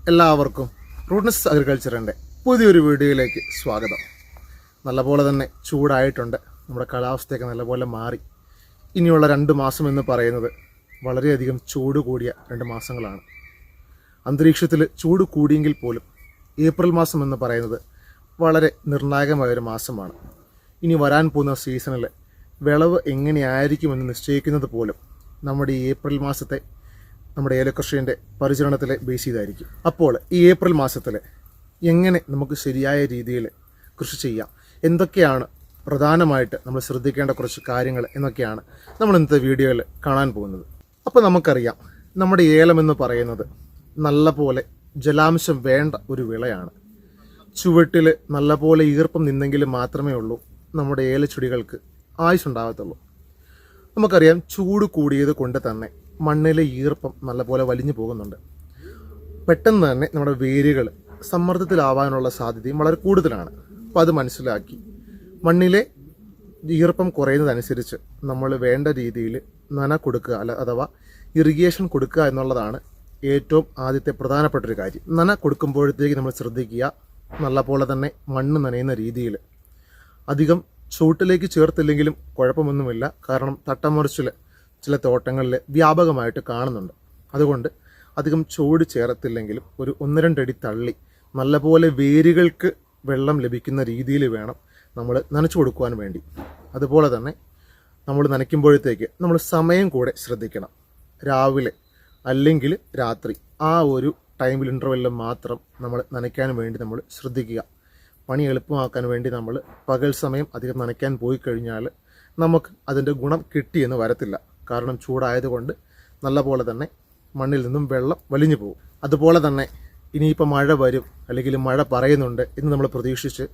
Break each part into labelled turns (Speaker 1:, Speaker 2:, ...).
Speaker 1: എല്ലാവർക്കും റൂട്ട്നെസ് അഗ്രികൾച്ചറിൻ്റെ പുതിയൊരു വീഡിയോയിലേക്ക് സ്വാഗതം. നല്ലപോലെ തന്നെ ചൂടായിട്ടുണ്ട്. നമ്മുടെ കാലാവസ്ഥയൊക്കെ നല്ലപോലെ മാറി. ഇനിയുള്ള 2 മാസം എന്ന് പറയുന്നത് വളരെയധികം ചൂട് കൂടിയ 2 മാസങ്ങളാണ്. അന്തരീക്ഷത്തിൽ ചൂട് കൂടിയെങ്കിൽ പോലും ഏപ്രിൽ മാസം എന്ന് പറയുന്നത് വളരെ നിർണായകമായൊരു മാസമാണ്. ഇനി വരാൻ പോകുന്ന സീസണിൽ വിളവ് എങ്ങനെയായിരിക്കുമെന്ന് നിശ്ചയിക്കുന്നത് പോലും നമ്മുടെ ഈ ഏപ്രിൽ മാസത്തെ നമ്മുടെ ഏലകൃഷിൻ്റെ പരിചരണത്തിലെ ബേസ് ചെയ്തായിരിക്കും. അപ്പോൾ ഈ ഏപ്രിൽ മാസത്തിൽ എങ്ങനെ നമുക്ക് ശരിയായ രീതിയിൽ കൃഷി ചെയ്യാം, എന്തൊക്കെയാണ് പ്രധാനമായിട്ട് നമ്മൾ ശ്രദ്ധിക്കേണ്ട കുറച്ച് കാര്യങ്ങൾ എന്നൊക്കെയാണ് നമ്മൾ ഇന്നത്തെ വീഡിയോയിൽ കാണാൻ പോകുന്നത്. അപ്പോൾ നമുക്കറിയാം, നമ്മുടെ ഏലം എന്ന് പറയുന്നത് നല്ലപോലെ ജലാംശം വേണ്ട ഒരു വിളയാണ്. ചുവട്ടിൽ നല്ലപോലെ ഈർപ്പം നിന്നെങ്കിൽ മാത്രമേ ഉള്ളൂ നമ്മുടെ ഏലച്ചെടികൾക്ക് ആയുസ്സുണ്ടാകത്തുള്ളൂ. നമുക്കറിയാം, ചൂട് കൂടിയത് കൊണ്ട് തന്നെ മണ്ണിലെ ഈർപ്പം നല്ലപോലെ വലിഞ്ഞു പോകുന്നുണ്ട്. പെട്ടെന്ന് തന്നെ നമ്മുടെ വേരുകൾ സമ്മർദ്ദത്തിലാവാനുള്ള സാധ്യതയും വളരെ കൂടുതലാണ്. അപ്പോൾ അത് മനസ്സിലാക്കി മണ്ണിലെ ഈർപ്പം കുറയുന്നതനുസരിച്ച് നമ്മൾ വേണ്ട രീതിയിൽ നന കൊടുക്കുക, അഥവാ ഇറിഗേഷൻ കൊടുക്കുക എന്നുള്ളതാണ് ഏറ്റവും ആദ്യത്തെ പ്രധാനപ്പെട്ടൊരു കാര്യം. നന കൊടുക്കുമ്പോഴത്തേക്ക് നമ്മൾ ശ്രദ്ധിക്കുക, നല്ലപോലെ തന്നെ മണ്ണ് നനയുന്ന രീതിയിൽ. അധികം ചൂട്ടിലേക്ക് ചേർത്തില്ലെങ്കിലും കുഴപ്പമൊന്നുമില്ല, കാരണം തട്ടമറിച്ചിൽ ചില തോട്ടങ്ങളിൽ വ്യാപകമായിട്ട് കാണുന്നുണ്ട്. അതുകൊണ്ട് അധികം ചൂട് ചേർത്തില്ലെങ്കിലും ഒരു 1-2 അടി തള്ളി നല്ലപോലെ വേരുകൾക്ക് വെള്ളം ലഭിക്കുന്ന രീതിയിൽ വേണം നമ്മൾ നനച്ചു കൊടുക്കുവാൻ വേണ്ടി. അതുപോലെ തന്നെ നമ്മൾ നനയ്ക്കുമ്പോഴത്തേക്ക് നമ്മൾ സമയം കൂടെ ശ്രദ്ധിക്കണം. രാവിലെ അല്ലെങ്കിൽ രാത്രി ആ ഒരു ടൈമിൽ ഇൻ്റർവെല്ലിൽ മാത്രം നമ്മൾ നനയ്ക്കാൻ വേണ്ടി നമ്മൾ ശ്രദ്ധിക്കുക. പണി എളുപ്പമാക്കാൻ വേണ്ടി നമ്മൾ പകൽ സമയം അധികം നനയ്ക്കാൻ പോയി കഴിഞ്ഞാൽ നമുക്ക് അതിൻ്റെ ഗുണം കിട്ടിയെന്ന് വരത്തില്ല. കാരണം ചൂടായതുകൊണ്ട് നല്ലപോലെ തന്നെ മണ്ണിൽ നിന്നും വെള്ളം വലിഞ്ഞു പോകും. അതുപോലെ തന്നെ ഇനിയിപ്പോൾ മഴ വരും അല്ലെങ്കിൽ മഴ പറയുന്നുണ്ട് എന്ന് നമ്മൾ പ്രതീക്ഷിച്ച്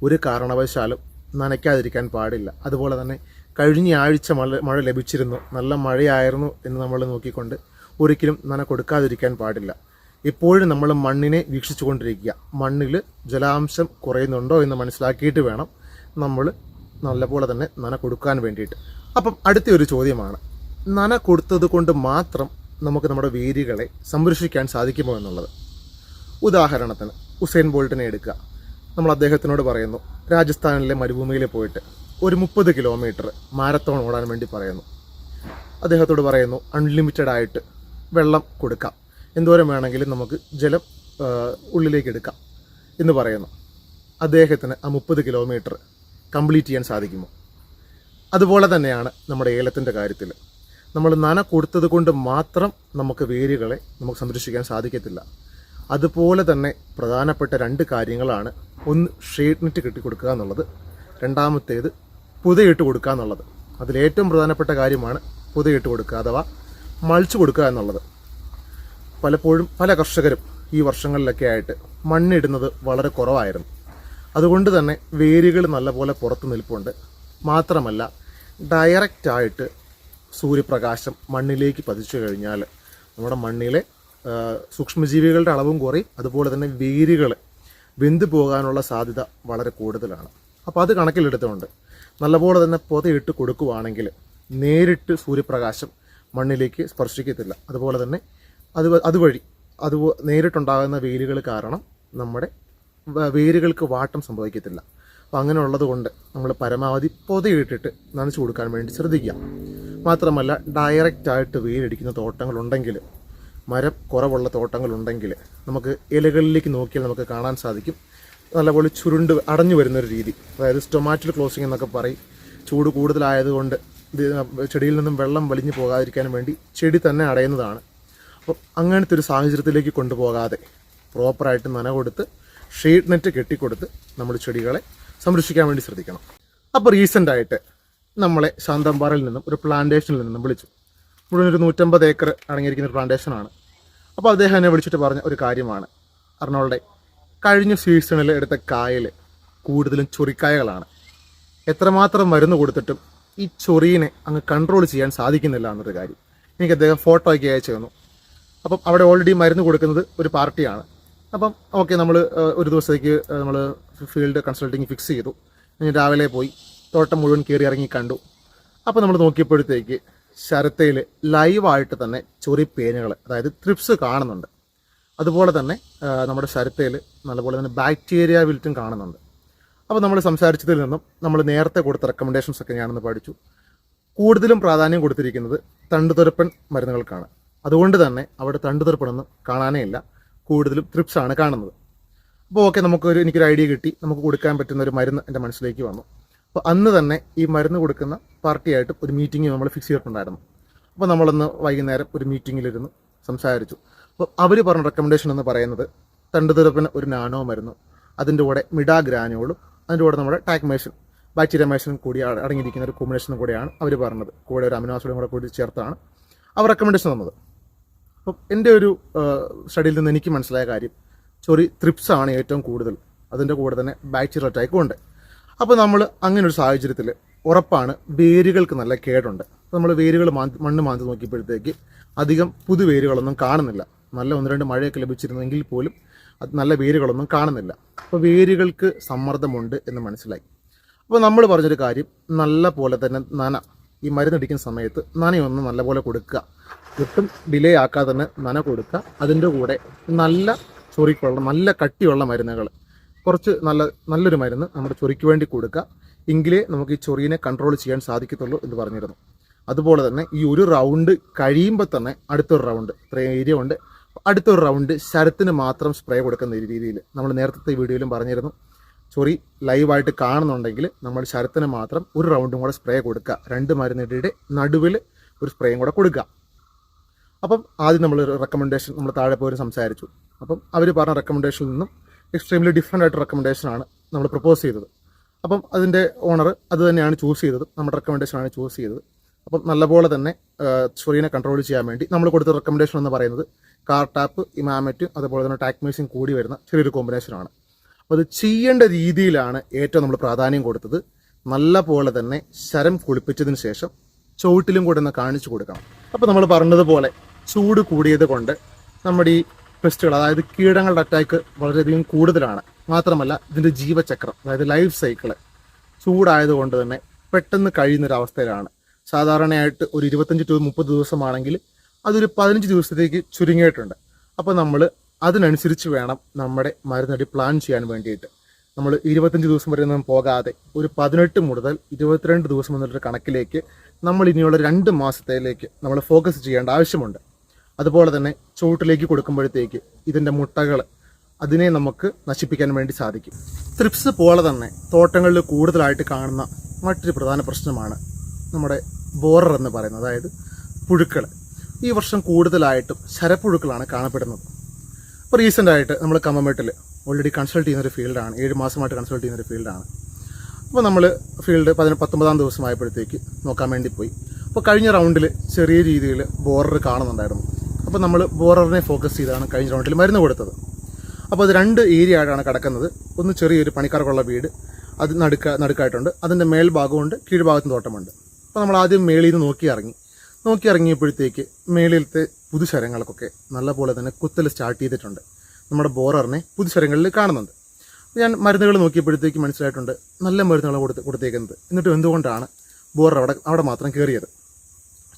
Speaker 1: ഒരു കാരണവശാലും നനയ്ക്കാതിരിക്കാൻ പാടില്ല. അതുപോലെ തന്നെ കഴിഞ്ഞ ആഴ്ച മഴ ലഭിച്ചിരുന്നു, നല്ല മഴയായിരുന്നു എന്ന് നമ്മൾ നോക്കിക്കൊണ്ട് ഒരിക്കലും നന കൊടുക്കാതിരിക്കാൻ പാടില്ല. എപ്പോഴും നമ്മൾ മണ്ണിനെ വീക്ഷിച്ചു കൊണ്ടിരിക്കുക. മണ്ണിൽ ജലാംശം കുറയുന്നുണ്ടോ എന്ന് മനസ്സിലാക്കിയിട്ട് വേണം നമ്മൾ നല്ലപോലെ തന്നെ നന കൊടുക്കാൻ വേണ്ടിയിട്ട്. അപ്പം അടുത്തൊരു ചോദ്യമാണ്, നന കൊടുത്തത് കൊണ്ട് മാത്രം നമുക്ക് നമ്മുടെ വേരുകളെ സംരക്ഷിക്കാൻ സാധിക്കുമോ എന്നുള്ളത്. ഉദാഹരണത്തിന് ഉസൈൻ ബോൾട്ടിനെ എടുക്കുക. നമ്മൾ അദ്ദേഹത്തിനോട് പറയുന്നു, രാജസ്ഥാനിലെ മരുഭൂമിയിൽ പോയിട്ട് ഒരു 30 കിലോമീറ്റർ മാരത്തോൺ ഓടാൻ വേണ്ടി പറയുന്നു. അദ്ദേഹത്തോട് പറയുന്നു, അൺലിമിറ്റഡ് ആയിട്ട് വെള്ളം കൊടുക്കാം, എന്തോരം വേണമെങ്കിലും നമുക്ക് ജലം ഉള്ളിലേക്ക് എടുക്കാം എന്ന് പറയുന്നു. അദ്ദേഹത്തിന് ആ 30 കിലോമീറ്റർ കംപ്ലീറ്റ് ചെയ്യാൻ സാധിക്കുമോ? അതുപോലെ തന്നെയാണ് നമ്മുടെ ഏലത്തിൻ്റെ കാര്യത്തിൽ. നമ്മൾ നന കൊടുത്തത് കൊണ്ട് മാത്രം നമുക്ക് വേരുകളെ നമുക്ക് സംരക്ഷിക്കാൻ സാധിക്കത്തില്ല. അതുപോലെ തന്നെ പ്രധാനപ്പെട്ട 2 കാര്യങ്ങളാണ്. ഒന്ന്, ഷെയ്ഡ് നെറ്റ് കെട്ടിക്കൊടുക്കുക എന്നുള്ളത്. രണ്ടാമത്തേത് പുതയിട്ട് കൊടുക്കുക എന്നുള്ളത്. അതിലേറ്റവും പ്രധാനപ്പെട്ട കാര്യമാണ് പുതയിട്ട് കൊടുക്കുക, അഥവാ മൾച്ച് കൊടുക്കുക എന്നുള്ളത്. പലപ്പോഴും പല കർഷകരും ഈ വർഷങ്ങളിലൊക്കെ ആയിട്ട് മണ്ണിടുന്നത് വളരെ കുറവായിരുന്നു. അതുകൊണ്ട് തന്നെ വേരുകൾ നല്ലപോലെ പുറത്ത് നിൽപ്പുണ്ട്. മാത്രമല്ല, ഡയറക്റ്റായിട്ട് സൂര്യപ്രകാശം മണ്ണിലേക്ക് പതിച്ചു കഴിഞ്ഞാൽ നമ്മുടെ മണ്ണിലെ സൂക്ഷ്മജീവികളുടെ അളവും കുറയും. അതുപോലെ തന്നെ വേരുകൾ വെന്തു പോകാനുള്ള സാധ്യത വളരെ കൂടുതലാണ്. അപ്പോൾ അത് കണക്കിലെടുത്തുകൊണ്ട് നല്ലപോലെ തന്നെ പുതയിട്ട് കൊടുക്കുവാണെങ്കിൽ നേരിട്ട് സൂര്യപ്രകാശം മണ്ണിലേക്ക് സ്പർശിക്കത്തില്ല. അതുപോലെ തന്നെ അതുവഴി നേരിട്ടുണ്ടാകുന്ന വേരുകൾ കാരണം നമ്മുടെ വേരുകൾക്ക് വാട്ടം സംഭവിക്കത്തില്ല. അപ്പോൾ അങ്ങനെയുള്ളത് കൊണ്ട് നമ്മൾ പരമാവധി പൊതയിട്ടിട്ട് നനച്ചു കൊടുക്കാൻ വേണ്ടി ശ്രദ്ധിക്കുക. മാത്രമല്ല, ഡയറക്റ്റായിട്ട് വേരടിക്കുന്ന തോട്ടങ്ങളുണ്ടെങ്കിൽ, മരം കുറവുള്ള തോട്ടങ്ങളുണ്ടെങ്കിൽ നമുക്ക് ഇലകളിലേക്ക് നോക്കിയാൽ നമുക്ക് കാണാൻ സാധിക്കും നല്ലപോലെ ചുരുണ്ട് അടഞ്ഞു വരുന്നൊരു രീതി. അതായത് സ്റ്റൊമാറ്റൽ ക്ലോസിംഗ് എന്നൊക്കെ പറയും. ചൂട് കൂടുതലായതുകൊണ്ട് ചെടിയിൽ നിന്നും വെള്ളം വലിഞ്ഞു പോകാതിരിക്കാൻ വേണ്ടി ചെടി തന്നെ അടയുന്നതാണ്. അപ്പോൾ അങ്ങനത്തെ ഒരു സാഹചര്യത്തിലേക്ക് കൊണ്ടുപോകാതെ പ്രോപ്പറായിട്ട് നന കൊടുത്ത് ഷെയ്ഡ് നെറ്റ് കെട്ടിക്കൊടുത്ത് നമ്മൾ ചെടികളെ സംരക്ഷിക്കാൻ വേണ്ടി ശ്രദ്ധിക്കണം. അപ്പോൾ റീസെൻ്റായിട്ട് നമ്മളെ ശാന്തമ്പാറയിൽ നിന്നും ഒരു പ്ലാന്റേഷനിൽ നിന്നും വിളിച്ചു. മുഴുവൻ ഒരു 150 ഏക്കർ അടങ്ങിയിരിക്കുന്ന ഒരു പ്ലാന്റേഷനാണ്. അപ്പോൾ അദ്ദേഹം എന്നെ വിളിച്ചിട്ട് പറഞ്ഞ ഒരു കാര്യമാണ്, അർണോൾഡെ, കഴിഞ്ഞ സീസണിൽ എടുത്ത കായൽ കൂടുതലും ചൊറിക്കായകളാണ്. എത്രമാത്രം മരുന്ന് കൊടുത്തിട്ടും ഈ ചൊറിയിനെ അങ്ങ് കൺട്രോൾ ചെയ്യാൻ സാധിക്കുന്നില്ല എന്നൊരു കാര്യം എനിക്ക് അദ്ദേഹം ഫോട്ടോ ഒക്കെ അയച്ചു തന്നു. അപ്പം അവിടെ ഓൾറെഡി മരുന്ന് കൊടുക്കുന്നത് ഒരു പാർട്ടിയാണ്. അപ്പം ഓക്കെ, നമ്മൾ ഒരു ദിവസത്തേക്ക് നമ്മൾ ഫീൽഡ് കൺസൾട്ടിങ് ഫിക്സ് ചെയ്തു. ഞാൻ രാവിലെ പോയി തോട്ടം മുഴുവൻ കയറി ഇറങ്ങി കണ്ടു. അപ്പോൾ നമ്മൾ നോക്കിയപ്പോഴത്തേക്ക് ശരത്തയിൽ ലൈവായിട്ട് തന്നെ ചൊറിപ്പേനുകൾ, അതായത് ത്രിപ്സ് കാണുന്നുണ്ട്. അതുപോലെ തന്നെ നമ്മുടെ ശരത്തയിൽ നല്ലപോലെ തന്നെ ബാക്ടീരിയ വിൽറ്റും കാണുന്നുണ്ട്. അപ്പോൾ നമ്മൾ സംസാരിച്ചതിൽ നിന്നും നമ്മൾ നേരത്തെ കൊടുത്ത റെക്കമെൻഡേഷൻസ് ഒക്കെ ഞാനൊന്ന് പഠിച്ചു. കൂടുതലും പ്രാധാന്യം കൊടുത്തിരിക്കുന്നത് തണ്ടുതുരപ്പൻ മരുന്നുകൾക്കാണ്. അതുകൊണ്ട് തന്നെ അവിടെ തണ്ടുതുരപ്പനൊന്നും കാണാനേ ഇല്ല, കൂടുതലും ത്രിപ്സാണ് കാണുന്നത്. അപ്പോൾ ഓക്കെ, എനിക്കൊരു ഐഡിയ കിട്ടി, നമുക്ക് കൊടുക്കാൻ പറ്റുന്ന ഒരു മരുന്ന് എൻ്റെ മനസ്സിലേക്ക് വന്നു. അപ്പോൾ അന്ന് തന്നെ ഈ മരുന്ന് കൊടുക്കുന്ന പാർട്ടിയായിട്ട് ഒരു മീറ്റിംഗ് നമ്മൾ ഫിക്സ് ചെയ്തിട്ടുണ്ടായിരുന്നു. അപ്പോൾ നമ്മളൊന്ന് വൈകുന്നേരം ഒരു മീറ്റിങ്ങിലിരുന്ന് സംസാരിച്ചു. അപ്പോൾ അവർ പറഞ്ഞ റെക്കമെൻഡേഷൻ എന്ന് പറയുന്നത് തണ്ടുതുരപ്പന് ഒരു നാനോ മരുന്നും അതിൻ്റെ കൂടെ മിഡാഗ്രാനുകളും അതിൻ്റെ കൂടെ നമ്മുടെ ടാക്മേഷൻ ബാക്ടീരിയമേഷനും കൂടി അടങ്ങിയിരിക്കുന്ന ഒരു കോമ്പിനേഷനും കൂടെയാണ് അവർ പറഞ്ഞത്. കൂടെ ഒരു അമിനോ ആസിഡും കൂടി ചേർത്താണ് അവർ റെക്കമെൻഡേഷൻ തന്നത്. അപ്പം എൻ്റെ ഒരു സ്റ്റഡിയിൽ നിന്ന് എനിക്ക് മനസ്സിലായ കാര്യം, ത്രിപ്സാണ് ഏറ്റവും കൂടുതൽ, അതിൻ്റെ കൂടെ തന്നെ ബാക്ടീരിയൽ അറ്റാക്കും ഉണ്ട്. അപ്പോൾ നമ്മൾ അങ്ങനെ ഒരു സാഹചര്യത്തിൽ ഉറപ്പാണ് വേരുകൾക്ക് നല്ല കേടുണ്ട്. അപ്പോൾ നമ്മൾ വേരുകൾ മണ്ണ് മാന്തി നോക്കിയപ്പോഴത്തേക്ക് അധികം പുതുവേരുകളൊന്നും കാണുന്നില്ല. നല്ല 1-2 മഴയൊക്കെ ലഭിച്ചിരുന്നെങ്കിൽ പോലും അത് നല്ല വേരുകളൊന്നും കാണുന്നില്ല. അപ്പോൾ വേരുകൾക്ക് സമ്മർദ്ദമുണ്ട് എന്ന് മനസ്സിലായി. അപ്പോൾ നമ്മൾ പറഞ്ഞൊരു കാര്യം, നല്ല പോലെ തന്നെ ഈ മരുന്നടിക്കുന്ന സമയത്ത് നനയൊന്ന് നല്ലപോലെ കൊടുക്കുക, ഒട്ടും ഡിലേ ആക്കാതെ തന്നെ നന കൊടുക്കുക. അതിൻ്റെ കൂടെ നല്ല ചൊറിക്കുള്ള നല്ല കട്ടിയുള്ള മരുന്നുകൾ, കുറച്ച് നല്ലൊരു മരുന്ന് നമ്മുടെ ചൊറിക്ക് വേണ്ടി കൊടുക്കുക. എങ്കിലേ നമുക്ക് ഈ ചൊറിയിനെ കൺട്രോൾ ചെയ്യാൻ സാധിക്കത്തുള്ളൂ എന്ന് പറഞ്ഞിരുന്നു. അതുപോലെ തന്നെ ഈ ഒരു റൗണ്ട് കഴിയുമ്പോൾ തന്നെ അടുത്തൊരു റൗണ്ട്, ഇത്രയും ഏരിയ ഉണ്ട്, അടുത്തൊരു റൗണ്ട് ശരത്തിന് മാത്രം സ്പ്രേ കൊടുക്കുന്ന രീതിയിൽ നമ്മൾ നേരത്തെ വീഡിയോയിലും പറഞ്ഞിരുന്നു. ചൊറി ലൈവായിട്ട് കാണുന്നുണ്ടെങ്കിൽ നമ്മൾ ശരത്തിന് മാത്രം ഒരു റൗണ്ടും കൂടെ സ്പ്രേ കൊടുക്കുക, 2 മരുന്നിടയുടെ നടുവിൽ ഒരു സ്പ്രേയും കൂടെ കൊടുക്കുക. അപ്പം ആദ്യം നമ്മൾ റെക്കമെൻഡേഷൻ നമ്മൾ താഴെ പോയി സംസാരിച്ചു. അപ്പം അവർ പറഞ്ഞ റെക്കമെൻഡേഷനിൽ നിന്നും എക്സ്ട്രീംലി ഡിഫറെൻ്റ് ആയിട്ട് റെക്കമെൻഡേഷനാണ് നമ്മൾ പ്രപ്പോസ് ചെയ്തത്. അപ്പം അതിൻ്റെ ഓണർ അത് തന്നെയാണ് ചൂസ് ചെയ്തത്, നമ്മുടെ റെക്കമെൻഡേഷനാണ് ചൂസ് ചെയ്തത്. അപ്പം നല്ലപോലെ തന്നെ ചൊറിയിനെ കൺട്രോൾ ചെയ്യാൻ വേണ്ടി നമ്മൾ കൊടുത്ത റെക്കമെൻഡേഷൻ എന്ന് പറയുന്നത് കാർട്ടാപ്പ്, ഇമാമറ്റും അതുപോലെ തന്നെ ടാക്മേസിയും കൂടി വരുന്ന ചെറിയൊരു കോമ്പിനേഷനാണ്. അപ്പോൾ അത് ചെയ്യേണ്ട രീതിയിലാണ് ഏറ്റവും നമ്മൾ പ്രാധാന്യം കൊടുത്തത്. നല്ല പോലെ തന്നെ ശരം കുളിപ്പിച്ചതിന് ശേഷം ചുവട്ടിലും കൂടെ ഒന്ന് കാണിച്ചു കൊടുക്കണം. അപ്പോൾ നമ്മൾ പറഞ്ഞതുപോലെ ചൂട് കൂടിയത് കൊണ്ട് നമ്മുടെ ഈ പെസ്റ്റുകൾ, അതായത് കീടങ്ങളുടെ അറ്റാക്ക് വളരെയധികം കൂടുതലാണ്. മാത്രമല്ല ഇതിൻ്റെ ജീവചക്രം, അതായത് ലൈഫ് സൈക്കിള് ചൂടായതുകൊണ്ട് തന്നെ പെട്ടെന്ന് കഴിയുന്നൊരവസ്ഥയിലാണ്. സാധാരണയായിട്ട് ഒരു 25 to 30 ദിവസമാണെങ്കിൽ അതൊരു 15 ദിവസത്തേക്ക് ചുരുങ്ങിയിട്ടുണ്ട്. അപ്പോൾ നമ്മൾ അതിനനുസരിച്ച് വേണം നമ്മുടെ മരുന്നടി പ്ലാൻ ചെയ്യാൻ വേണ്ടിയിട്ട്. നമ്മൾ 25 ദിവസം വരെ ഒന്നും പോകാതെ ഒരു 18 മുതൽ 22 ദിവസം എന്നൊരു കണക്കിലേക്ക് നമ്മൾ ഇനിയുള്ള 2 മാസത്തേക്ക് നമ്മൾ ഫോക്കസ് ചെയ്യേണ്ട ആവശ്യമുണ്ട്. അതുപോലെ തന്നെ ചുവട്ടിലേക്ക് കൊടുക്കുമ്പോഴത്തേക്ക് ഇതിൻ്റെ മുട്ടകൾ അതിനെ നമുക്ക് നശിപ്പിക്കാൻ വേണ്ടി സാധിക്കും. ത്രിപ്സ് പോലെ തന്നെ തോട്ടങ്ങളിൽ കൂടുതലായിട്ട് കാണുന്ന മറ്റൊരു പ്രധാന പ്രശ്നമാണ് നമ്മുടെ ബോറർ എന്ന് പറയുന്നത്, അതായത് പുഴുക്കൾ. ഈ വർഷം കൂടുതലായിട്ടും ശരപ്പുഴുക്കളാണ് കാണപ്പെടുന്നത്. ഇപ്പോൾ റീസെൻ്റായിട്ട് നമ്മൾ കമ്മമെട്ടിൽ ഓൾറെഡി കൺസൾട്ട് ചെയ്യുന്നൊരു ഫീൽഡാണ്, 7 മാസമായിട്ട് കൺസൾട്ട് ചെയ്യുന്നൊരു ഫീൽഡാണ്. അപ്പോൾ നമ്മൾ ഫീൽഡ് 19ാം ദിവസമായപ്പോഴത്തേക്ക് നോക്കാൻ വേണ്ടി പോയി. അപ്പോൾ കഴിഞ്ഞ റൗണ്ടിൽ ചെറിയ രീതിയിൽ ബോറർ കാണുന്നുണ്ടായിരുന്നു. അപ്പോൾ നമ്മൾ ബോററിനെ ഫോക്കസ് ചെയ്താണ് കഴിഞ്ഞ റൗണ്ടിൽ മരുന്ന് കൊടുത്തത്. അപ്പോൾ അത് 2 ഏരിയ ആയിട്ടാണ് കിടക്കുന്നത്. ഒന്ന് ചെറിയൊരു പണിക്കാർക്കുള്ള വീട്, അത് നടുക്കായിട്ടുണ്ട്. അതിൻ്റെ മേൽഭാഗമുണ്ട്, കീഴ്ഭാഗത്തും തോട്ടമുണ്ട്. അപ്പോൾ നമ്മൾ ആദ്യം മേളിൽ നിന്ന് നോക്കി ഇറങ്ങിയപ്പോഴത്തേക്ക് മേളിലത്തെ പുതുശരങ്ങൾക്കൊക്കെ നല്ലപോലെ തന്നെ കുത്തൽ സ്റ്റാർട്ട് ചെയ്തിട്ടുണ്ട്. നമ്മുടെ ബോററിനെ പുതുശരങ്ങളിൽ കാണുന്നുണ്ട്. ഞാൻ മരുന്നുകൾ നോക്കിയപ്പോഴത്തേക്ക് മനസ്സിലായിട്ടുണ്ട് നല്ല മരുന്നുകൾ കൊടുത്തേക്കുന്നത്. എന്നിട്ടും എന്തുകൊണ്ടാണ് ബോറർ അവിടെ മാത്രം കയറിയത്?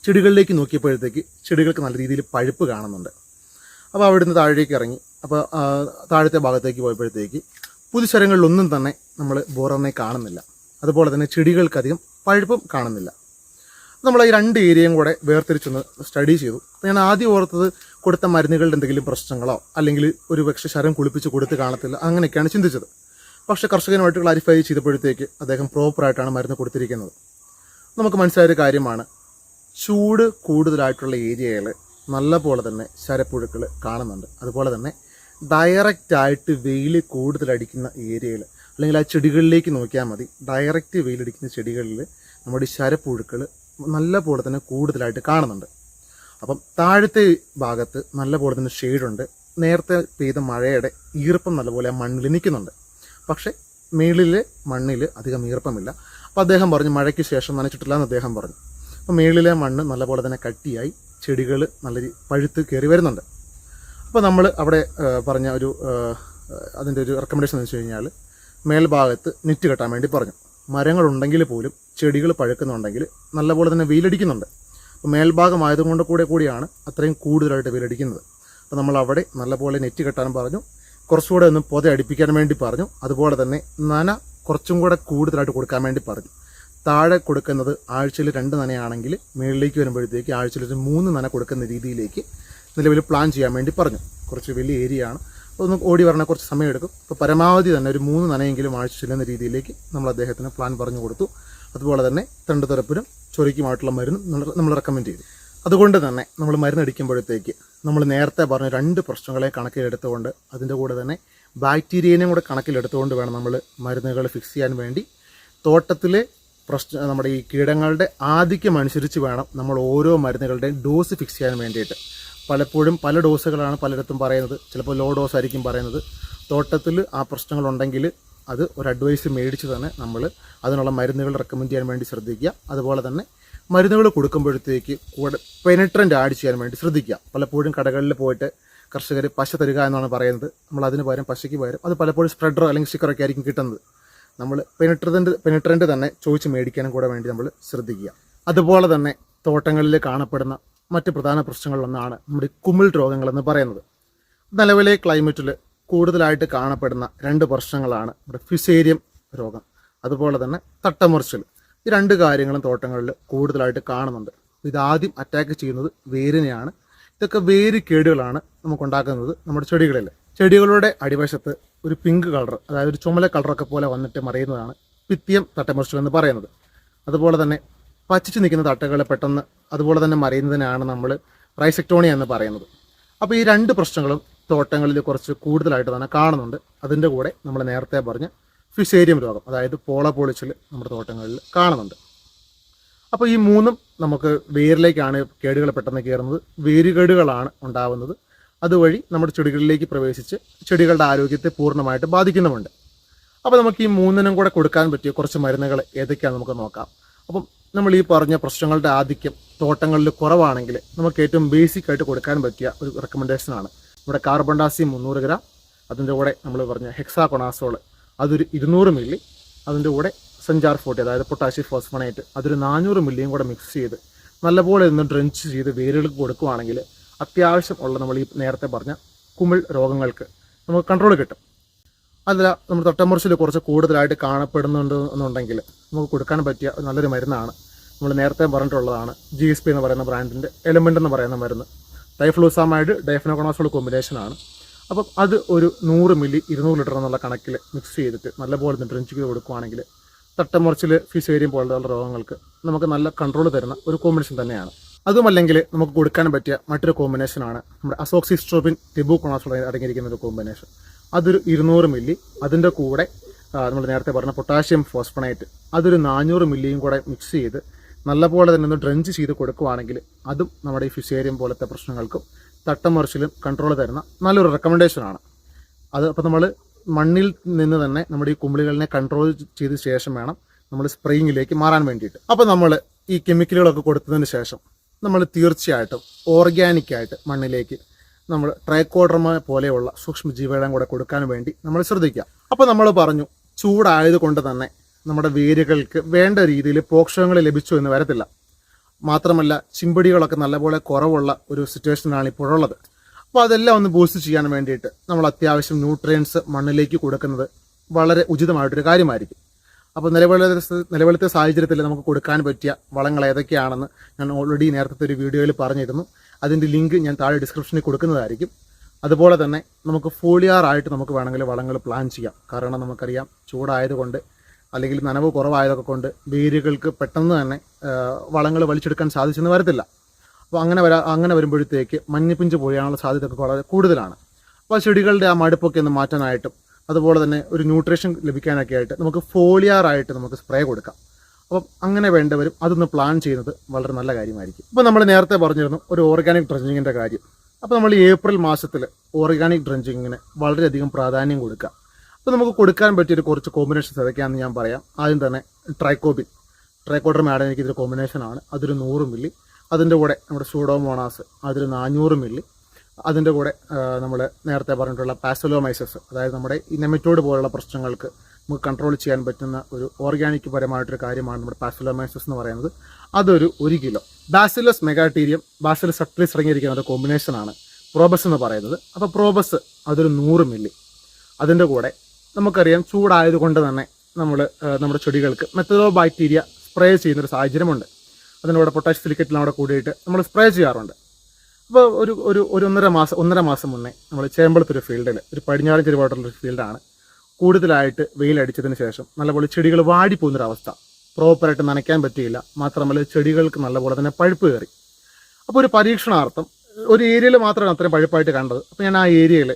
Speaker 1: ചെടികളിലേക്ക് നോക്കിയപ്പോഴത്തേക്ക് ചെടികൾക്ക് നല്ല രീതിയിൽ പഴുപ്പ് കാണുന്നുണ്ട്. അപ്പോൾ അവിടുന്ന് താഴേക്ക് ഇറങ്ങി, അപ്പോൾ താഴത്തെ ഭാഗത്തേക്ക് പോയപ്പോഴത്തേക്ക് പുതുശരങ്ങളിലൊന്നും തന്നെ നമ്മൾ ബോററിനെ കാണുന്നില്ല. അതുപോലെ തന്നെ ചെടികൾക്കധികം പഴുപ്പും കാണുന്നില്ല. നമ്മൾ ഈ 2 ഏരിയയും കൂടെ വേർതിരിച്ചൊന്ന് സ്റ്റഡി ചെയ്തു. ഞാൻ ആദ്യം ഓർത്തത് കൊടുത്ത മരുന്നുകളുടെ എന്തെങ്കിലും പ്രശ്നങ്ങളോ അല്ലെങ്കിൽ ഒരു പക്ഷേ ശരം കുളിപ്പിച്ച് കൊടുത്ത് കാണത്തില്ല, അങ്ങനെയൊക്കെയാണ് ചിന്തിച്ചത്. പക്ഷേ കർഷകനുമായിട്ട് ക്ലാരിഫൈ ചെയ്തപ്പോഴത്തേക്ക് അദ്ദേഹം പ്രോപ്പറായിട്ടാണ് മരുന്ന് കൊടുത്തിരിക്കുന്നത്. നമുക്ക് മനസ്സിലായൊരു കാര്യമാണ്, ചൂട് കൂടുതലായിട്ടുള്ള ഏരിയയിൽ നല്ല പോലെ തന്നെ ശരപ്പുഴുക്കൾ കാണുന്നുണ്ട്. അതുപോലെ തന്നെ ഡയറക്റ്റായിട്ട് വെയിൽ കൂടുതലടിക്കുന്ന ഏരിയയിൽ അല്ലെങ്കിൽ ആ ചെടികളിലേക്ക് നോക്കിയാൽ മതി, ഡയറക്റ്റ് വെയിലടിക്കുന്ന ചെടികളിൽ നമ്മുടെ ഈ ശരപ്പുഴുക്കൾ നല്ല പോലെ തന്നെ കൂടുതലായിട്ട് കാണുന്നുണ്ട്. അപ്പം താഴത്തെ ഭാഗത്ത് നല്ല പോലെ തന്നെ ഷെയ്ഡുണ്ട്. നേരത്തെ പെയ്ത മഴയുടെ ഈർപ്പം നല്ലപോലെ ആ മണ്ണിൽ നിൽക്കുന്നുണ്ട്. പക്ഷേ മേളിലെ മണ്ണിൽ അധികം ഈർപ്പമില്ല. അപ്പോൾ അദ്ദേഹം പറഞ്ഞു മഴയ്ക്ക് ശേഷം നനച്ചിട്ടില്ല എന്ന് അദ്ദേഹം പറഞ്ഞു. അപ്പോൾ മേളിലെ മണ്ണ് നല്ലപോലെ തന്നെ കട്ടിയായി ചെടികൾ നല്ല പഴുത്ത് കയറി വരുന്നുണ്ട്. അപ്പോൾ നമ്മൾ അവിടെ പറഞ്ഞ അതിൻ്റെ ഒരു റെക്കമെൻഡേഷൻ എന്ന് വെച്ച് കഴിഞ്ഞാൽ മേൽഭാഗത്ത് നെറ്റ് കെട്ടാൻ വേണ്ടി പറഞ്ഞു. മരങ്ങളുണ്ടെങ്കിൽ പോലും ചെടികൾ പഴുക്കുന്നുണ്ടെങ്കിൽ നല്ലപോലെ തന്നെ വെയിലടിക്കുന്നുണ്ട്. അപ്പോൾ മേൽഭാഗമായതുകൊണ്ട് കൂടിയാണ് അത്രയും കൂടുതലായിട്ട് വെയിലടിക്കുന്നത്. അപ്പോൾ നമ്മൾ അവിടെ നല്ലപോലെ നെറ്റ് കെട്ടാൻ പറഞ്ഞു, കുറച്ചുകൂടെ ഒന്ന് പൊത അടുപ്പിക്കാൻ വേണ്ടി പറഞ്ഞു. അതുപോലെ തന്നെ നന കുറച്ചും കൂടെ കൂടുതലായിട്ട് കൊടുക്കാൻ വേണ്ടി പറഞ്ഞു. താഴെ കൊടുക്കുന്നത് ആഴ്ചയിൽ 2 നനയാണെങ്കിൽ മുകളിലേക്ക് വരുമ്പോഴത്തേക്ക് ആഴ്ചയിൽ ഒരു 3 നന കൊടുക്കുന്ന രീതിയിലേക്ക് നിലവിൽ പ്ലാൻ ചെയ്യാൻ വേണ്ടി പറഞ്ഞു. കുറച്ച് വലിയ ഏരിയ ആണ്, ഒന്ന് ഓടി വരണ കുറച്ച് സമയം എടുക്കും. അപ്പോൾ പരമാവധി തന്നെ ഒരു 3 നനയെങ്കിലും ആഴ്ച ചെല്ലുന്ന രീതിയിലേക്ക് നമ്മൾ അദ്ദേഹത്തിന് പ്ലാൻ പറഞ്ഞു കൊടുത്തു. അതുപോലെ തന്നെ തണ്ടുതുറപ്പിനും ചൊറിക്കുമായിട്ടുള്ള മരുന്ന് നമ്മൾ റെക്കമെൻഡ് ചെയ്തു. അതുകൊണ്ട് തന്നെ നമ്മൾ മരുന്നടിക്കുമ്പോഴത്തേക്ക് നമ്മൾ നേരത്തെ പറഞ്ഞ 2 പ്രശ്നങ്ങളെ കണക്കിലെടുത്തുകൊണ്ട് അതിൻ്റെ കൂടെ തന്നെ ബാക്ടീരിയനെയും കൂടെ കണക്കിലെടുത്തുകൊണ്ട് വേണം നമ്മൾ മരുന്നുകൾ ഫിക്സ് ചെയ്യാൻ വേണ്ടി. തോട്ടത്തിലെ നമ്മുടെ ഈ കീടങ്ങളുടെ ആധിക്യം അനുസരിച്ച് വേണം നമ്മൾ ഓരോ മരുന്നുകളുടെയും ഡോസ് ഫിക്സ് ചെയ്യാൻ വേണ്ടിയിട്ട്. പലപ്പോഴും പല ഡോസുകളാണ് പലയിടത്തും പറയുന്നത്, ചിലപ്പോൾ ലോ ഡോസ് ആയിരിക്കും പറയുന്നത്. തോട്ടത്തിൽ ആ പ്രശ്നങ്ങളുണ്ടെങ്കിൽ അത് ഒരു അഡ്വൈസ് മേടിച്ച് തന്നെ നമ്മൾ അതിനുള്ള മരുന്നുകൾ റെക്കമെൻഡ് ചെയ്യാൻ വേണ്ടി ശ്രദ്ധിക്കുക. അതുപോലെ തന്നെ മരുന്നുകൾ കൊടുക്കുമ്പോഴത്തേക്ക് കൂടെ പെനട്രൻ്റ് ആഡ് ചെയ്യാൻ വേണ്ടി ശ്രദ്ധിക്കുക. പലപ്പോഴും കടകളിൽ പോയിട്ട് കർഷകർ പശ തരിക എന്നാണ് പറയുന്നത്. നമ്മൾ അതിന് പകരം പശയ്ക്ക് പകരം അത് പലപ്പോഴും സ്പ്രെഡറോ അല്ലെങ്കിൽ സ്റ്റിക്കറൊക്കെ ആയിരിക്കും കിട്ടുന്നത്. നമ്മൾ പെനട്രൻ്റ് തന്നെ ചോദിച്ച് മേടിക്കാനും കൂടെ വേണ്ടി നമ്മൾ ശ്രദ്ധിക്കുക. അതുപോലെ തന്നെ തോട്ടങ്ങളിൽ കാണപ്പെടുന്ന മറ്റ് പ്രധാന പ്രശ്നങ്ങളിലൊന്നാണ് നമ്മുടെ കുമിൾ രോഗങ്ങളെന്ന് പറയുന്നത്. നിലവിലെ ക്ലൈമറ്റിൽ കൂടുതലായിട്ട് കാണപ്പെടുന്ന 2 പ്രശ്നങ്ങളാണ് നമ്മുടെ ഫിസേരിയം രോഗം, അതുപോലെ തന്നെ തട്ടമുറിച്ചൽ. ഈ 2 കാര്യങ്ങളും തോട്ടങ്ങളിൽ കൂടുതലായിട്ട് കാണുന്നുണ്ട്. ഇതാദ്യം അറ്റാക്ക് ചെയ്യുന്നത് വേരിനെയാണ്. ഇതൊക്കെ വേര് കേടുകളാണ് നമുക്കുണ്ടാക്കുന്നത് നമ്മുടെ ചെടികളിൽ. ചെടികളുടെ അടിവശത്ത് ഒരു പിങ്ക് കളർ, അതായത് ഒരു ചുമല കളറൊക്കെ പോലെ വന്നിട്ട് മറിയുന്നതാണ് പിത്തിയം തട്ടമുറിച്ചൽ എന്ന് പറയുന്നത്. അതുപോലെ തന്നെ പച്ചിച്ച് നിൽക്കുന്ന തട്ടകൾ പെട്ടെന്ന് അതുപോലെ തന്നെ മറിയുന്നതിനാണ് നമ്മൾ റൈസെക്ടോണിയ എന്ന് പറയുന്നത്. അപ്പോൾ ഈ 2 പ്രശ്നങ്ങളും തോട്ടങ്ങളിൽ കുറച്ച് കൂടുതലായിട്ട് തന്നെ കാണുന്നുണ്ട്. അതിൻ്റെ കൂടെ നമ്മൾ നേരത്തെ പറഞ്ഞ ഫിസേരിയം രോഗം, അതായത് പോള പൊളിച്ചിൽ നമ്മുടെ തോട്ടങ്ങളിൽ കാണുന്നുണ്ട്. അപ്പോൾ ഈ 3ഉം നമുക്ക് വേരിലേക്കാണ് കേടുകൾ പെട്ടെന്ന് കയറുന്നത്. വേരുകേടുകളാണ് ഉണ്ടാവുന്നത്. അതുവഴി നമ്മുടെ ചെടികളിലേക്ക് പ്രവേശിച്ച് ചെടികളുടെ ആരോഗ്യത്തെ പൂർണ്ണമായിട്ട് ബാധിക്കുന്നുമുണ്ട്. അപ്പോൾ നമുക്ക് ഈ 3നും കൂടെ കൊടുക്കാൻ പറ്റിയ കുറച്ച് മരുന്നുകൾ ഏതൊക്കെയാണെന്ന് നമുക്ക് നോക്കാം. അപ്പം നമ്മൾ ഈ പറഞ്ഞ പ്രശ്നങ്ങളുടെ ആധിക്യം തോട്ടങ്ങളിൽ കുറവാണെങ്കിൽ നമുക്ക് ഏറ്റവും ബേസിക് ആയിട്ട് കൊടുക്കാൻ പറ്റിയ ഒരു റെക്കമെൻഡേഷനാണ് നമ്മുടെ കാർബൺഡാസിയം 300 ഗ്രാം, അതിൻ്റെ കൂടെ നമ്മൾ പറഞ്ഞ ഹെക്സാകൊണാസോൾ അതൊരു 200 മില്ലി, അതിൻ്റെ കൂടെ സെഞ്ചാർ 40 അതായത് പൊട്ടാഷ്യം ഫോസ്ഫണേറ്റ് അതൊരു 400 മില്ലിയും കൂടെ മിക്സ് ചെയ്ത് നല്ലപോലെ ഒന്ന് ഡ്രെഞ്ച് ചെയ്ത് വേരുകൾക്ക് കൊടുക്കുകയാണെങ്കിൽ അത്യാവശ്യം ഉള്ള നമ്മൾ ഈ നേരത്തെ പറഞ്ഞ കുമിൾ രോഗങ്ങൾക്ക് നമുക്ക് കൺട്രോൾ കിട്ടും. അതല്ല നമ്മൾ തട്ടമുറിച്ചിൽ കുറച്ച് കൂടുതലായിട്ട് കാണപ്പെടുന്നുണ്ട് എന്നുണ്ടെങ്കിൽ നമുക്ക് കൊടുക്കാൻ പറ്റിയ നല്ലൊരു മരുന്നാണ്. നമ്മൾ നേരത്തെ പറഞ്ഞിട്ടുള്ളതാണ് GSP എന്ന് പറയുന്ന ബ്രാൻഡിൻ്റെ എലമെൻ്റ് എന്ന് പറയുന്ന മരുന്ന്. ഡൈഫ്ലൂസാമൈഡ് ഡൈഫനോകൊണാസോൾ കോമ്പിനേഷനാണ്. അപ്പം അത് ഒരു 100 മില്ലി 200 ലിറ്റർ എന്നുള്ള കണക്കിൽ മിക്സ് ചെയ്തിട്ട് നല്ലപോലെ ഡ്രിഞ്ച് ചെയ്ത് കൊടുക്കുകയാണെങ്കിൽ തട്ടമുറിച്ചിൽ ഫിസേരിയം പോലുള്ള രോഗങ്ങൾക്ക് നമുക്ക് നല്ല കൺട്രോൾ തരുന്ന ഒരു കോമ്പിനേഷൻ തന്നെയാണ്. അതുമല്ലെങ്കിൽ നമുക്ക് കൊടുക്കാൻ പറ്റിയ മറ്റൊരു കോമ്പിനേഷനാണ് നമ്മുടെ അസോക്സിസ്ട്രോബിൻ ടിബുകൊണാസോൾ അടങ്ങിയിരിക്കുന്ന ഒരു കോമ്പിനേഷൻ. അതൊരു 200 മില്ലി, അതിൻ്റെ കൂടെ നമ്മൾ നേരത്തെ പറഞ്ഞ പൊട്ടാഷ്യം ഫോസ്ഫണേറ്റ് അതൊരു 400 മില്ലിയും കൂടെ മിക്സ് ചെയ്ത് നല്ലപോലെ തന്നെ ഒന്ന് ഡ്രെഞ്ച് ചെയ്ത് കൊടുക്കുകയാണെങ്കിൽ അതും നമ്മുടെ ഈ ഫിസേരിയം പോലത്തെ പ്രശ്നങ്ങൾക്കും തട്ടമറിച്ചിലും കൺട്രോൾ തരുന്ന നല്ലൊരു റെക്കമെൻഡേഷനാണ്. അത് അപ്പോൾ നമ്മൾ മണ്ണിൽ നിന്ന് തന്നെ നമ്മുടെ ഈ കുമിളുകളിനെ കൺട്രോൾ ചെയ്ത ശേഷം വേണം നമ്മൾ സ്പ്രേയിങ്ങിലേക്ക് മാറാൻ വേണ്ടിയിട്ട്. അപ്പോൾ നമ്മൾ ഈ കെമിക്കലുകളൊക്കെ കൊടുത്തതിന് ശേഷം നമ്മൾ തീർച്ചയായിട്ടും ഓർഗാനിക്കായിട്ട് മണ്ണിലേക്ക് നമ്മൾ ട്രൈക്കോഡർമ പോലെയുള്ള സൂക്ഷ്മജീവികളെയും കൂടെ കൊടുക്കാൻ വേണ്ടി നമ്മൾ ശ്രദ്ധിക്കുക. അപ്പോൾ നമ്മൾ പറഞ്ഞു ചൂടായതുകൊണ്ട് തന്നെ നമ്മുടെ വേരുകൾക്ക് വേണ്ട രീതിയിൽ പോഷകങ്ങൾ ലഭിച്ചു എന്ന് വരത്തില്ല. മാത്രമല്ല ചിമ്പടികളൊക്കെ നല്ലപോലെ കുറവുള്ള ഒരു സിറ്റുവേഷനാണ് ഇപ്പോഴുള്ളത്. അപ്പോൾ അതെല്ലാം ഒന്ന് ബൂസ്റ്റ് ചെയ്യാൻ വേണ്ടിയിട്ട് നമ്മൾ അത്യാവശ്യം ന്യൂട്രിയൻസ് മണ്ണിലേക്ക് കൊടുക്കുന്നത് വളരെ ഉചിതമായിട്ടൊരു കാര്യമായിരിക്കും. അപ്പോൾ നിലവിലത്തെ സാഹചര്യത്തിൽ നമുക്ക് കൊടുക്കാൻ പറ്റിയ വളങ്ങൾ ഏതൊക്കെയാണെന്ന് ഞാൻ ഓൾറെഡി നേരത്തെ ഒരു വീഡിയോയിൽ പറഞ്ഞിരുന്നു. അതിൻ്റെ ലിങ്ക് ഞാൻ താഴെ ഡിസ്ക്രിപ്ഷനിൽ കൊടുക്കുന്നതായിരിക്കും. അതുപോലെ തന്നെ നമുക്ക് ഫോളിയാറായിട്ട് നമുക്ക് വേണമെങ്കിൽ വളങ്ങൾ പ്ലാൻ ചെയ്യാം. കാരണം നമുക്കറിയാം ചൂടായതുകൊണ്ട് അല്ലെങ്കിൽ നനവ് കുറവായതൊക്കെ കൊണ്ട് വേരുകൾക്ക് പെട്ടെന്ന് തന്നെ വളങ്ങൾ വലിച്ചെടുക്കാൻ സാധിച്ചെന്ന് വരത്തില്ല. അപ്പോൾ അങ്ങനെ വരുമ്പോഴത്തേക്ക് മഞ്ഞപ്പിഞ്ച് പൊഴിയാനുള്ള സാധ്യതയൊക്കെ വളരെ കൂടുതലാണ്. അപ്പോൾ ചെടികളുടെ ആ മടുപ്പൊക്കെ ഒന്ന് മാറ്റാനായിട്ടും അതുപോലെ തന്നെ ഒരു ന്യൂട്രീഷൻ ലഭിക്കാനൊക്കെ ആയിട്ട് നമുക്ക് ഫോളിയാറായിട്ട് നമുക്ക് സ്പ്രേ കൊടുക്കാം. അപ്പം അങ്ങനെ വേണ്ടവരും അതൊന്ന് പ്ലാൻ ചെയ്യുന്നത് വളരെ നല്ല കാര്യമായിരിക്കും. ഇപ്പോൾ നമ്മൾ നേരത്തെ പറഞ്ഞിരുന്നു ഒരു ഓർഗാനിക് ഡ്രഞ്ചിങ്ങിൻ്റെ കാര്യം. അപ്പോൾ നമ്മൾ ഏപ്രിൽ മാസത്തിൽ ഓർഗാനിക് ഡ്രഞ്ചിങ്ങിന് വളരെയധികം പ്രാധാന്യം കൊടുക്കുക. അപ്പോൾ നമുക്ക് കൊടുക്കാൻ പറ്റിയൊരു കുറച്ച് കോമ്പിനേഷൻസ് ഏതൊക്കെയാണെന്ന് ഞാൻ പറയാം. ആദ്യം തന്നെ ട്രൈക്കോഡർമ ആഡനിക്കിതൊരു കോമ്പിനേഷനാണ്. അതൊരു 100 മില്ലി. അതിൻ്റെ കൂടെ നമ്മുടെ സൂഡോമോണാസ് അതൊരു 400 മില്ലി. അതിൻ്റെ കൂടെ നമ്മൾ നേരത്തെ പറഞ്ഞിട്ടുള്ള പാസലോമൈസസ്, അതായത് നമ്മുടെ ഈ നെമറ്റോഡ് പോലുള്ള പ്രശ്നങ്ങൾക്ക് നമുക്ക് കൺട്രോൾ ചെയ്യാൻ പറ്റുന്ന ഒരു ഓർഗാനിക് പരമായിട്ടൊരു കാര്യമാണ് നമ്മുടെ പാസലോമൈസസ് എന്ന് പറയുന്നത്. അതൊരു 1 കിലോ. ബാസിലസ് മെഗാടീരിയം ബാസിലസ് സബ്റ്റിലിസ് ഇറങ്ങിയിരിക്കുന്ന ഒരു കോമ്പിനേഷനാണ് പ്രോബസ് എന്ന് പറയുന്നത്. അപ്പോൾ പ്രോബസ് അതൊരു 100 മില്ലി. അതിൻ്റെ കൂടെ നമുക്കറിയാം ചൂടായതുകൊണ്ട് തന്നെ നമ്മൾ നമ്മുടെ ചെടികൾക്ക് മെത്തനോബാക്ടീരിയ സ്പ്രേ ചെയ്യുന്നൊരു സാഹചര്യമുണ്ട്. അതിൻ്റെ കൂടെ പൊട്ടാഷ് സിലിക്കേറ്റിലും കൂടെ കൂടിയിട്ട് നമ്മൾ സ്പ്രേ ചെയ്യാറുണ്ട്. അപ്പോൾ ഒരു 1.5 മാസം മുന്നേ നമ്മൾ ചേമ്പളത്തൊരു ഫീൽഡിൽ, ഒരു പടിഞ്ഞാറൻ ചെരുവായിട്ടുള്ളൊരു ഫീൽഡാണ്, കൂടുതലായിട്ട് വെയിലടിച്ചതിന് ശേഷം നല്ലപോലെ ചെടികൾ വാടിപ്പോകുന്നൊരവസ്ഥ, പ്രോപ്പറായിട്ട് നനയ്ക്കാൻ പറ്റിയില്ല, മാത്രമല്ല ചെടികൾക്ക് നല്ലപോലെ തന്നെ പഴുപ്പ് കയറി. അപ്പോൾ ഒരു പരീക്ഷണാർത്ഥം ഒരു ഏരിയയിൽ മാത്രമാണ് അത്രയും പഴുപ്പായിട്ട് കണ്ടത്. അപ്പോൾ ഞാൻ ആ ഏരിയയിൽ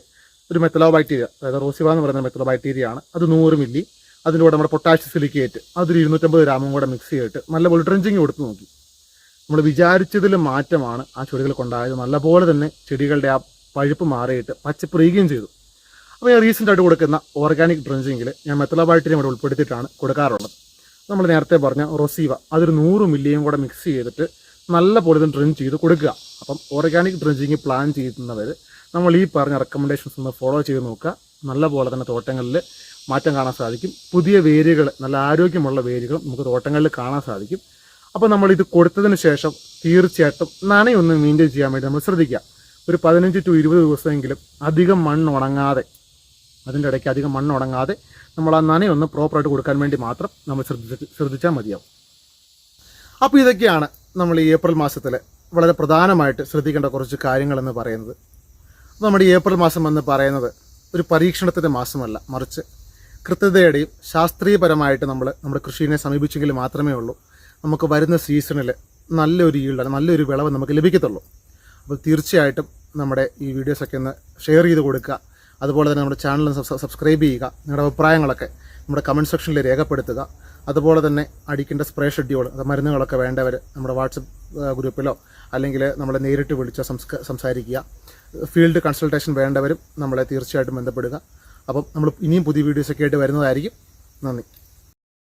Speaker 1: ഒരു മെത്തനോബാക്ടീരിയ, അതായത് റോസിവ എന്ന് പറയുന്ന മെത്തനോബാക്ടീരിയ ആണ്, അത് 100 മില്ലി, അതിൻ്റെ കൂടെ നമ്മുടെ പൊട്ടാഷ് സിലിക്കേറ്റ് അതൊരു 250 ഗ്രാമും കൂടെ മിക്സ് ചെയ്തിട്ട് നല്ലപോലെ ഡ്രെഞ്ചിങ് കൊടുത്ത് നോക്കി. നമ്മൾ വിചാരിച്ചതിലും മാറ്റമാണ് ആ ചെടികൾക്കുണ്ടായത്. നല്ലപോലെ തന്നെ ചെടികളുടെ ആ പഴുപ്പ് മാറിയിട്ട് പച്ചപ്പറിയുകയും ചെയ്തു. അപ്പോൾ ഞാൻ റീസെൻ്റായിട്ട് കൊടുക്കുന്ന ഓർഗാനിക് ഡ്രെഞ്ചിങ്ങിൽ ഞാൻ മെത്തനോബാക്ടീരിയ കൂടെ ഉൾപ്പെടുത്തിയിട്ടാണ് കൊടുക്കാറുള്ളത്. നമ്മൾ നേരത്തെ പറഞ്ഞ റൊസീവ അതൊരു 100 മില്ലിയും കൂടെ മിക്സ് ചെയ്തിട്ട് നല്ലപോലെ തന്നെ ഡ്രെഞ്ച് ചെയ്ത് കൊടുക്കുക. അപ്പം ഓർഗാനിക് ഡ്രെഞ്ചിങ് പ്ലാൻ ചെയ്യുന്നവർ നമ്മൾ ഈ പറഞ്ഞ റെക്കമെൻഡേഷൻസ് ഒന്ന് ഫോളോ ചെയ്ത് നോക്കുക. നല്ലപോലെ തന്നെ തോട്ടങ്ങളിൽ മാറ്റം കാണാൻ സാധിക്കും. പുതിയ വേരുകൾ, നല്ല ആരോഗ്യമുള്ള വേരുകൾ നമുക്ക് തോട്ടങ്ങളിൽ കാണാൻ സാധിക്കും. അപ്പോൾ നമ്മളിത് കൊടുത്തതിന് ശേഷം തീർച്ചയായിട്ടും നനയൊന്ന് മെയിൻറ്റെയിൻ ചെയ്യാൻ വേണ്ടി നമ്മൾ ശ്രദ്ധിക്കുക. ഒരു 15 to 20 ദിവസമെങ്കിലും അധികം മണ്ണ് ഉണങ്ങാതെ, അതിൻ്റെ ഇടയ്ക്ക് അധികം മണ്ണ് ഉണങ്ങാതെ നമ്മൾ ആ നനയൊന്ന് പ്രോപ്പറായിട്ട് കൊടുക്കാൻ വേണ്ടി മാത്രം നമ്മൾ ശ്രദ്ധിച്ചാൽ മതിയാവും. അപ്പോൾ ഇതൊക്കെയാണ് നമ്മൾ ഈ ഏപ്രിൽ മാസത്തിൽ വളരെ പ്രധാനമായിട്ട് ശ്രദ്ധിക്കേണ്ട കുറച്ച് കാര്യങ്ങളെന്ന് പറയുന്നത്. നമ്മുടെ ഈ ഏപ്രിൽ മാസം എന്ന് പറയുന്നത് ഒരു പരീക്ഷണത്തിൻ്റെ മാസമല്ല, മറിച്ച് കൃത്യതയുടെയും ശാസ്ത്രീയപരമായിട്ട് നമ്മൾ നമ്മുടെ കൃഷിയെ സമീപിച്ചെങ്കിൽ മാത്രമേ ഉള്ളൂ നമുക്ക് വരുന്ന സീസണിൽ നല്ലൊരു ഈൽഡ്, നല്ലൊരു വിളവ് നമുക്ക് ലഭിക്കത്തുള്ളൂ. അപ്പോൾ തീർച്ചയായിട്ടും നമ്മുടെ ഈ വീഡിയോസൊക്കെ ഒന്ന് ഷെയർ ചെയ്ത് കൊടുക്കുക. അതുപോലെ തന്നെ നമ്മുടെ ചാനൽ സബ്സ്ക്രൈബ് ചെയ്യുക. നിങ്ങളുടെ അഭിപ്രായങ്ങളൊക്കെ നമ്മുടെ കമൻറ്റ് സെക്ഷനിൽ രേഖപ്പെടുത്തുക. അതുപോലെ തന്നെ അടിക്കേണ്ട സ്പ്രേ ഷെഡ്യൂൾ, മരുന്നുകളൊക്കെ വേണ്ടവർ നമ്മുടെ വാട്സപ്പ് ഗ്രൂപ്പിലോ അല്ലെങ്കിൽ നമ്മളെ നേരിട്ട് വിളിച്ചോ സംസാരിക്കുക. ഫീൽഡ് കൺസൾട്ടേഷൻ വേണ്ടവരും നമ്മളെ തീർച്ചയായിട്ടും ബന്ധപ്പെടുക. അപ്പം നമ്മൾ ഇനിയും പുതിയ വീഡിയോസൊക്കെ ആയിട്ട് വരുന്നതായിരിക്കും. നന്ദി.